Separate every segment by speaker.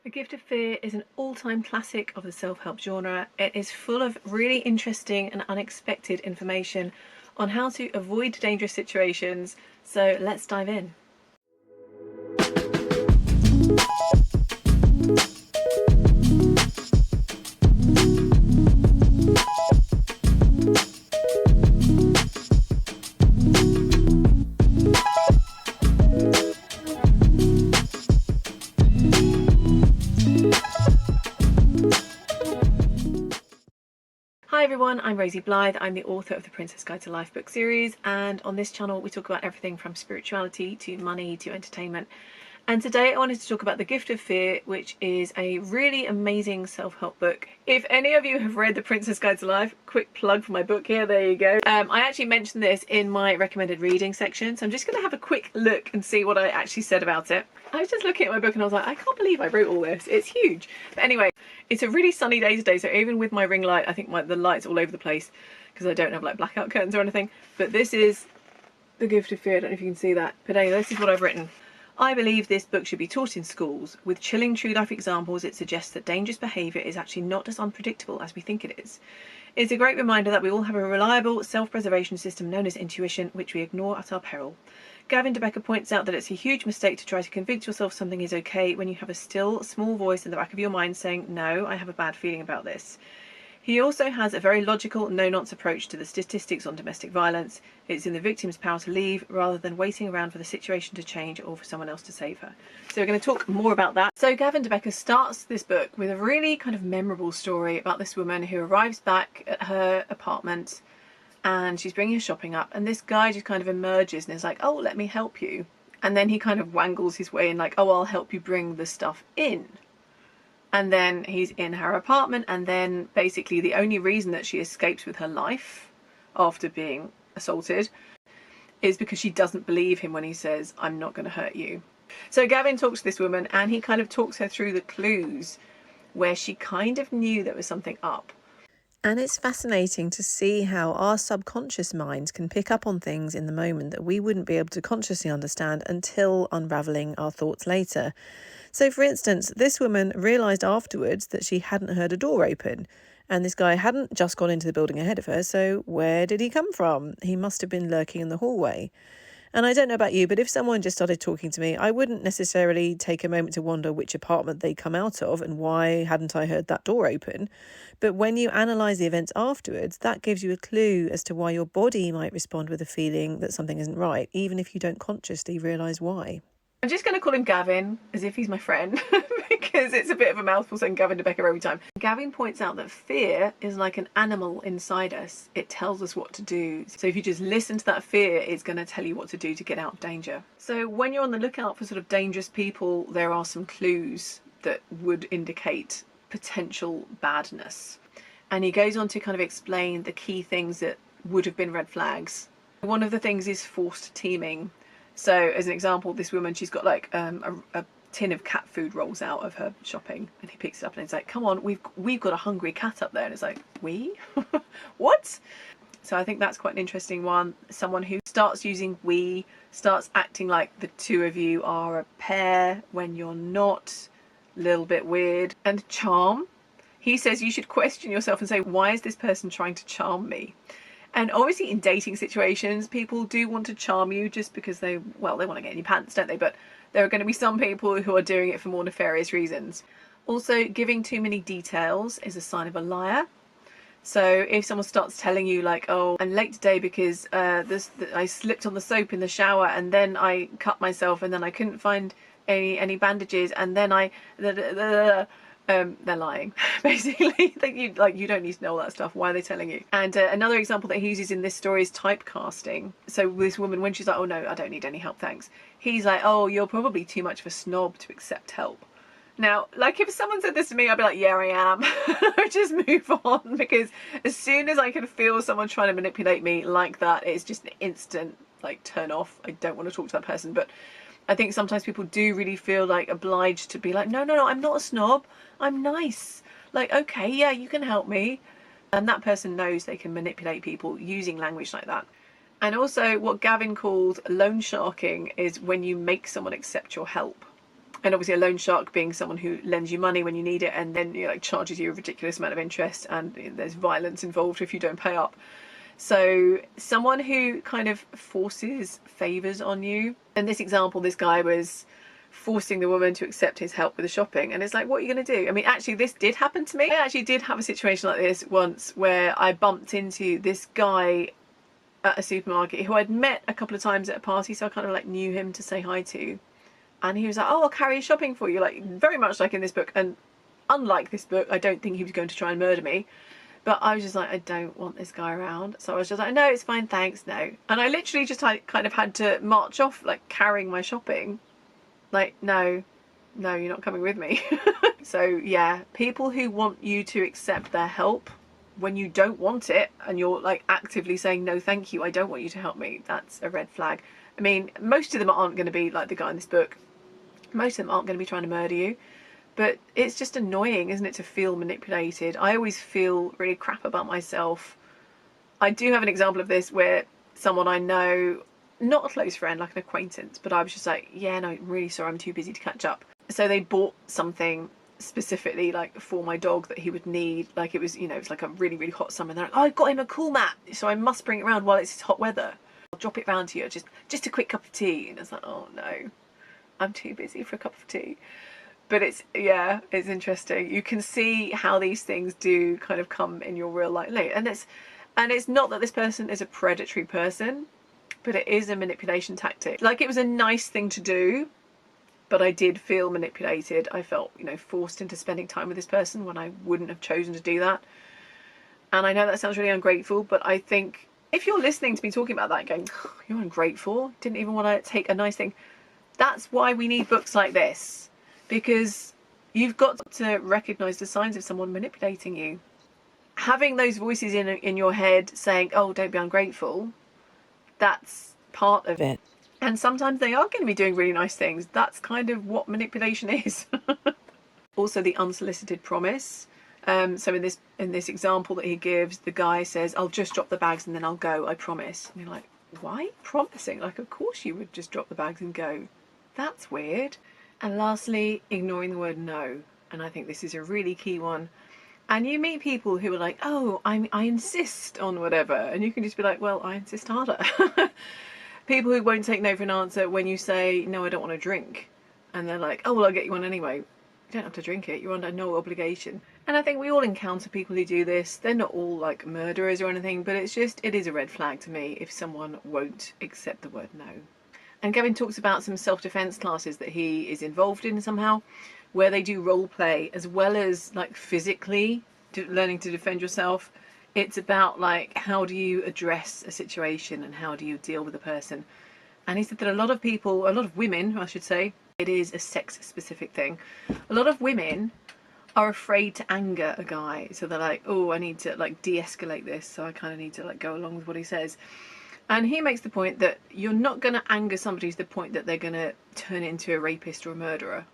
Speaker 1: The Gift of Fear is an all-time classic of the self-help genre. It is full of really interesting and unexpected information on how to avoid dangerous situations, so let's dive in. Hi everyone, I'm Rosie Blythe. I'm the author of the Princess Guide to Life book series, and on this channel we talk about everything from spirituality to money to entertainment. And today I wanted to talk about The Gift of Fear, which is a really amazing self-help book. If any of you have read The Princess Guide to Life, quick plug for my book here, there you go. I actually mentioned this in my recommended reading section, so I'm just going to have a quick look and see what I actually said about it. I was just looking at my book and I was like, I can't believe I wrote all this. It's huge. But anyway, it's a really sunny day today, so even with my ring light, I think the light's all over the place because I don't have like blackout curtains or anything. But this is The Gift of Fear. I don't know if you can see that. But anyway, this is what I've written. I believe this book should be taught in schools. With chilling true life examples, it suggests that dangerous behaviour is actually not as unpredictable as we think it is. It's a great reminder that we all have a reliable self-preservation system known as intuition, which we ignore at our peril. Gavin de Becker points out that it's a huge mistake to try to convince yourself something is okay when you have a still, small voice in the back of your mind saying, no, I have a bad feeling about this. He also has a very logical, no-nonsense approach to the statistics on domestic violence. It's in the victim's power to leave rather than waiting around for the situation to change or for someone else to save her. So we're going to talk more about that. So Gavin de Becker starts this book with a really kind of memorable story about this woman who arrives back at her apartment and she's bringing her shopping up, and this guy just kind of emerges and is like, oh, let me help you. And then he kind of wangles his way in like, oh, I'll help you bring the stuff in. And then he's in her apartment, and then basically the only reason that she escapes with her life after being assaulted is because she doesn't believe him when he says, I'm not going to hurt you. So Gavin talks to this woman and he kind of talks her through the clues where she kind of knew there was something up.
Speaker 2: And it's fascinating to see how our subconscious minds can pick up on things in the moment that we wouldn't be able to consciously understand until unravelling our thoughts later. So, for instance, this woman realised afterwards that she hadn't heard a door open, and this guy hadn't just gone into the building ahead of her, so where did he come from? He must have been lurking in the hallway. And I don't know about you, but if someone just started talking to me, I wouldn't necessarily take a moment to wonder which apartment they come out of and why hadn't I heard that door open. But when you analyse the events afterwards, that gives you a clue as to why your body might respond with a feeling that something isn't right, even if you don't consciously realise why.
Speaker 1: I'm just going to call him Gavin as if he's my friend because it's a bit of a mouthful saying Gavin de Becker every time. Gavin points out that fear is like an animal inside us. It tells us what to do. So if you just listen to that fear, it's going to tell you what to do to get out of danger. So when you're on the lookout for sort of dangerous people, there are some clues that would indicate potential badness. And he goes on to kind of explain the key things that would have been red flags. One of the things is forced teaming. So as an example, this woman, she's got like a tin of cat food rolls out of her shopping, and he picks it up and it's like, come on, we've got a hungry cat up there. And it's like, we? What? So I think that's quite an interesting one. Someone who starts using we, starts acting like the two of you are a pair when you're not, a little bit weird. And charm. He says you should question yourself and say, why is this person trying to charm me? And obviously in dating situations, people do want to charm you just because they want to get in your pants, don't they? But there are going to be some people who are doing it for more nefarious reasons. Also, giving too many details is a sign of a liar. So if someone starts telling you like, oh, I'm late today because I slipped on the soap in the shower and then I cut myself and then I couldn't find any bandages and then they're lying. Basically, you don't need to know all that stuff. Why are they telling you? And another example that he uses in this story is typecasting. So this woman, when she's like, oh no, I don't need any help, thanks, he's like, oh, you're probably too much of a snob to accept help. Now, like if someone said this to me, I'd be like, yeah, I am. I just move on, because as soon as I can feel someone trying to manipulate me like that, it's just an instant like turn off. I don't want to talk to that person. But I think sometimes people do really feel like obliged to be like, no, I'm not a snob. I'm nice. Like, okay, yeah, you can help me. And that person knows they can manipulate people using language like that. And also what Gavin called loan sharking is when you make someone accept your help. And obviously a loan shark being someone who lends you money when you need it and then like charges you a ridiculous amount of interest, and there's violence involved if you don't pay up. So someone who kind of forces favors on you. In this example, this guy was forcing the woman to accept his help with the shopping, and it's like, what are you going to do? I mean, actually this did happen to me. I actually did have a situation like this once where I bumped into this guy at a supermarket who I'd met a couple of times at a party, so I kind of like knew him to say hi to. And he was like, oh, I'll carry your shopping for you, like very much like in this book. And unlike this book, I don't think he was going to try and murder me. But I was just like, I don't want this guy around. So I was just like, no, it's fine, thanks, no. And I literally just kind of had to march off, like carrying my shopping. Like, no, you're not coming with me. So yeah, people who want you to accept their help when you don't want it, and you're like actively saying, no, thank you, I don't want you to help me, that's a red flag. I mean, most of them aren't going to be like the guy in this book. Most of them aren't going to be trying to murder you. But it's just annoying, isn't it, to feel manipulated. I always feel really crap about myself. I do have an example of this where someone I know, not a close friend, like an acquaintance, but I was just like, yeah, no, I'm really sorry, I'm too busy to catch up. So they bought something specifically like for my dog that he would need. Like it was, you know, it's like a really, really hot summer. And they're like, oh, I got him a cool mat, so I must bring it around while it's hot weather. I'll drop it round to you, just a quick cup of tea. And it's like, oh no, I'm too busy for a cup of tea. But it's interesting. You can see how these things do kind of come in your real life later. And it's not that this person is a predatory person, but it is a manipulation tactic. Like, it was a nice thing to do, but I did feel manipulated. I felt, you know, forced into spending time with this person when I wouldn't have chosen to do that. And I know that sounds really ungrateful, but I think if you're listening to me talking about that and going, oh, you're ungrateful, didn't even want to take a nice thing, that's why we need books like this. Because you've got to recognise the signs of someone manipulating you. Having those voices in your head saying, oh, don't be ungrateful, that's part of it. And sometimes they are going to be doing really nice things. That's kind of what manipulation is. Also, the unsolicited promise. So in this example that he gives, the guy says, I'll just drop the bags and then I'll go, I promise. And you're like, why promising? Like, of course you would just drop the bags and go. That's weird. And lastly, ignoring the word no. And I think this is a really key one. And you meet people who are like, oh, I insist on whatever. And you can just be like, well, I insist harder. People who won't take no for an answer when you say, no, I don't want to drink. And they're like, oh, well, I'll get you one anyway. You don't have to drink it. You're under no obligation. And I think we all encounter people who do this. They're not all like murderers or anything, but it is a red flag to me if someone won't accept the word no. And Gavin talks about some self-defense classes that he is involved in somehow, where they do role play as well as like physically learning to defend yourself. It's about like, how do you address a situation and how do you deal with a person? And he said that a lot of women, I should say, it is a sex specific thing. A lot of women are afraid to anger a guy. So they're like, oh, I need to like de-escalate this. So I kind of need to like go along with what he says. And he makes the point that you're not going to anger somebody to the point that they're going to turn into a rapist or a murderer,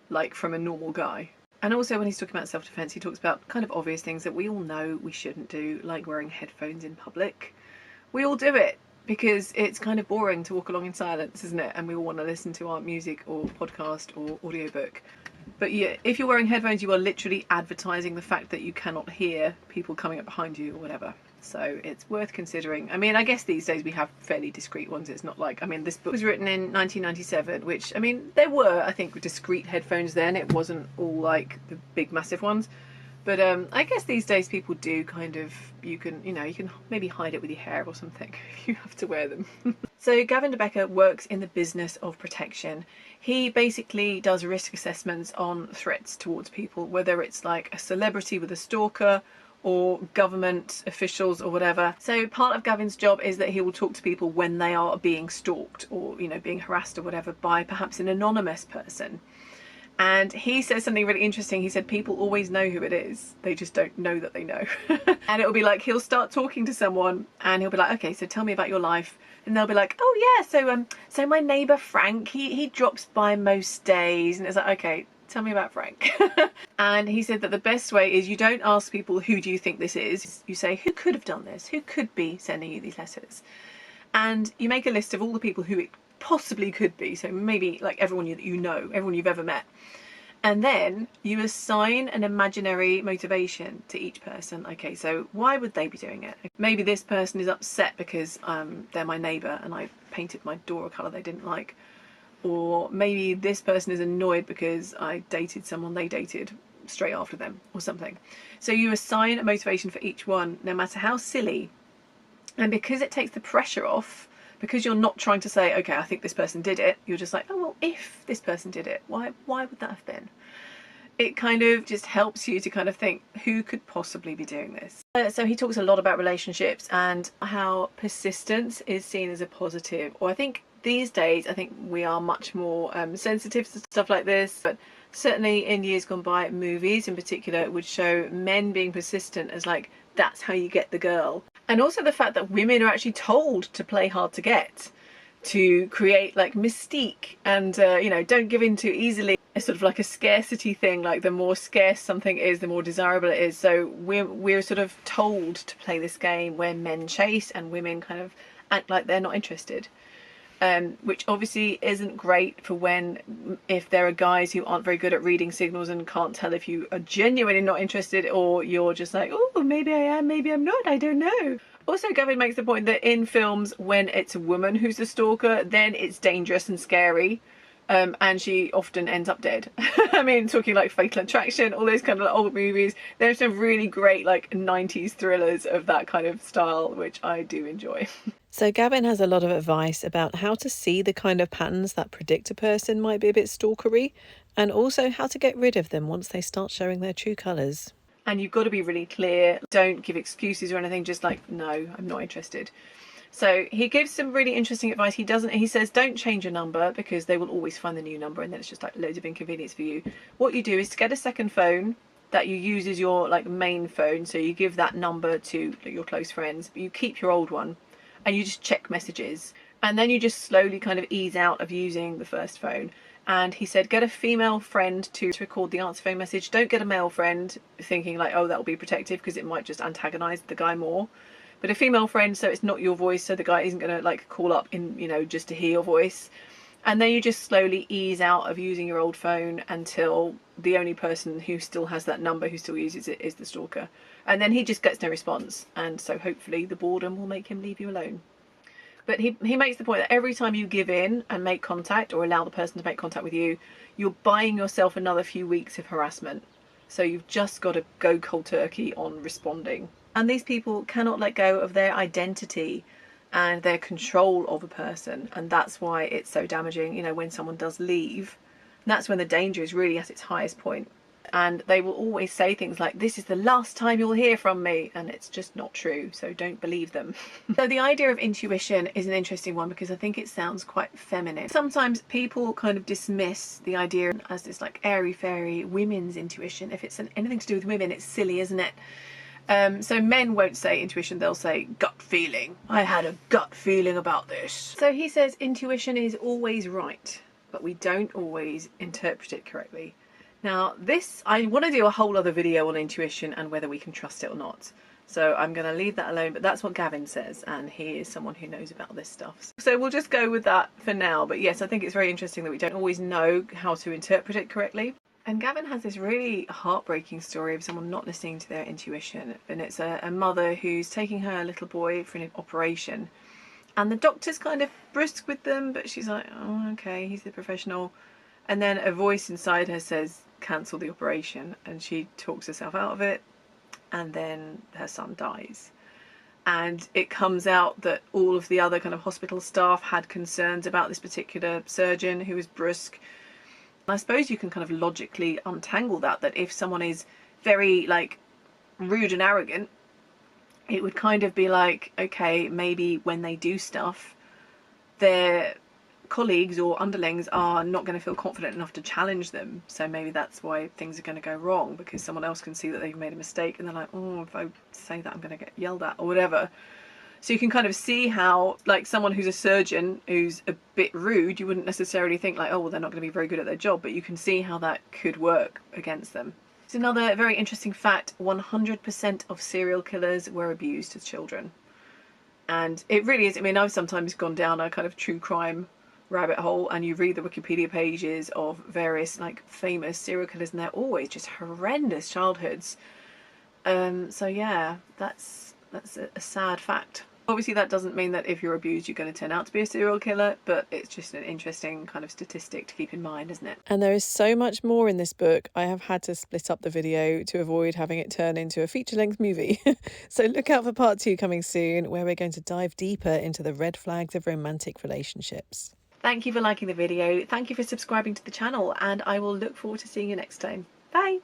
Speaker 1: like from a normal guy. And also when he's talking about self-defense, he talks about kind of obvious things that we all know we shouldn't do, like wearing headphones in public. We all do it because it's kind of boring to walk along in silence, isn't it? And we all want to listen to our music or podcast or audiobook. But yeah, if you're wearing headphones, you are literally advertising the fact that you cannot hear people coming up behind you or whatever. So it's worth considering. I mean, I guess these days we have fairly discreet ones. It's not like, I mean, this book was written in 1997, which, I mean, there were, I think, discreet headphones then. It wasn't all like the big massive ones. But I guess these days people do kind of, you can maybe hide it with your hair or something if you have to wear them. So Gavin de Becker works in the business of protection. He basically does risk assessments on threats towards people, whether it's like a celebrity with a stalker or government officials or whatever. So part of Gavin's job is that he will talk to people when they are being stalked or, you know, being harassed or whatever by perhaps an anonymous person. And he says something really interesting. He said people always know who it is. They just don't know that they know. And it'll be like, he'll start talking to someone and he'll be like, okay, so tell me about your life. And they'll be like, oh yeah, so my neighbour Frank, he drops by most days. And it's like, okay, tell me about Frank. And he said that the best way is you don't ask people, who do you think this is? You say, who could have done this? Who could be sending you these letters? And you make a list of all the people who it possibly could be. So maybe like everyone you know, everyone you've ever met. And then you assign an imaginary motivation to each person. Okay, so why would they be doing it? Maybe this person is upset because they're my neighbour and I painted my door a colour they didn't like. Or maybe this person is annoyed because I dated someone they dated straight after them or something. So you assign a motivation for each one, no matter how silly. And because it takes the pressure off, because you're not trying to say, okay, I think this person did it, you're just like, oh, well, if this person did it, why would that have been? It kind of just helps you to kind of think, who could possibly be doing this? So he talks a lot about relationships and how persistence is seen as a positive. Or I think these days, I think we are much more sensitive to stuff like this. But certainly in years gone by, movies in particular would show men being persistent as like, that's how you get the girl. And also the fact that women are actually told to play hard to get, to create like mystique and, you know, don't give in too easily. It's sort of like a scarcity thing, like the more scarce something is, the more desirable it is. So we're sort of told to play this game where men chase and women kind of act like they're not interested. Which obviously isn't great for if there are guys who aren't very good at reading signals and can't tell if you are genuinely not interested or you're just like, oh, maybe I am, maybe I'm not, I don't know. Also, Gavin makes the point that in films, when it's a woman who's the stalker, then it's dangerous and scary. And she often ends up dead. I mean, talking like Fatal Attraction, all those kind of old movies. There's some really great like 90s thrillers of that kind of style, which I do enjoy.
Speaker 2: So Gavin has a lot of advice about how to see the kind of patterns that predict a person might be a bit stalkery, and also how to get rid of them once they start showing their true colours.
Speaker 1: And you've got to be really clear. Don't give excuses or anything. Just like, no, I'm not interested. So he gives some really interesting advice. He says, don't change your number because they will always find the new number and then it's just like loads of inconvenience for you. What you do is to get a second phone that you use as your like main phone. So you give that number to your close friends, but you keep your old one and you just check messages. And then you just slowly kind of ease out of using the first phone. And he said, get a female friend to record the answer phone message. Don't get a male friend thinking like, oh, that'll be protective because it might just antagonize the guy more. But a female friend, so it's not your voice, so the guy isn't going to like call up in, you know, just to hear your voice. And then you just slowly ease out of using your old phone until the only person who still has that number, who still uses it, is the stalker. And then he just gets no response. And so hopefully the boredom will make him leave you alone. But he makes the point that every time you give in and make contact or allow the person to make contact with you, you're buying yourself another few weeks of harassment. So you've just got to go cold turkey on responding. And these people cannot let go of their identity and their control of a person. And that's why it's so damaging, you know, when someone does leave. That's when the danger is really at its highest point. And they will always say things like, this is the last time you'll hear from me. And it's just not true. So don't believe them. So the idea of intuition is an interesting one because I think it sounds quite feminine. Sometimes people kind of dismiss the idea as this like airy-fairy women's intuition. If it's anything to do with women, it's silly, isn't it? So men won't say intuition, they'll say gut feeling. I had a gut feeling about this. So he says intuition is always right, but we don't always interpret it correctly. Now this, I want to do a whole other video on intuition and whether we can trust it or not. So I'm going to leave that alone, but that's what Gavin says, and he is someone who knows about this stuff. So we'll just go with that for now. But yes, I think it's very interesting that we don't always know how to interpret it correctly. And Gavin has this really heartbreaking story of someone not listening to their intuition. And it's a mother who's taking her little boy for an operation. And the doctor's kind of brusque with them, but she's like, oh, okay, he's the professional. And then a voice inside her says, cancel the operation. And she talks herself out of it. And then her son dies. And it comes out that all of the other kind of hospital staff had concerns about this particular surgeon who was brusque. I suppose you can kind of logically untangle that if someone is very like rude and arrogant, it would kind of be like, okay, maybe when they do stuff, their colleagues or underlings are not going to feel confident enough to challenge them. So maybe that's why things are going to go wrong, because someone else can see that they've made a mistake and they're like, oh, if I say that, I'm going to get yelled at or whatever. So you can kind of see how, like, someone who's a surgeon who's a bit rude, you wouldn't necessarily think like, oh, well, they're not going to be very good at their job, but you can see how that could work against them. It's another very interesting fact, 100% of serial killers were abused as children. And it really is, I mean, I've sometimes gone down a kind of true crime rabbit hole and you read the Wikipedia pages of various like famous serial killers, and they're always just horrendous childhoods. So yeah, that's a sad fact. Obviously that doesn't mean that if you're abused you're going to turn out to be a serial killer, but it's just an interesting kind of statistic to keep in mind, isn't it?
Speaker 2: And there is so much more in this book. I have had to split up the video to avoid having it turn into a feature-length movie. So look out for part 2 coming soon, where we're going to dive deeper into the red flags of romantic relationships.
Speaker 1: Thank you for liking the video, thank you for subscribing to the channel, and I will look forward to seeing you next time. Bye!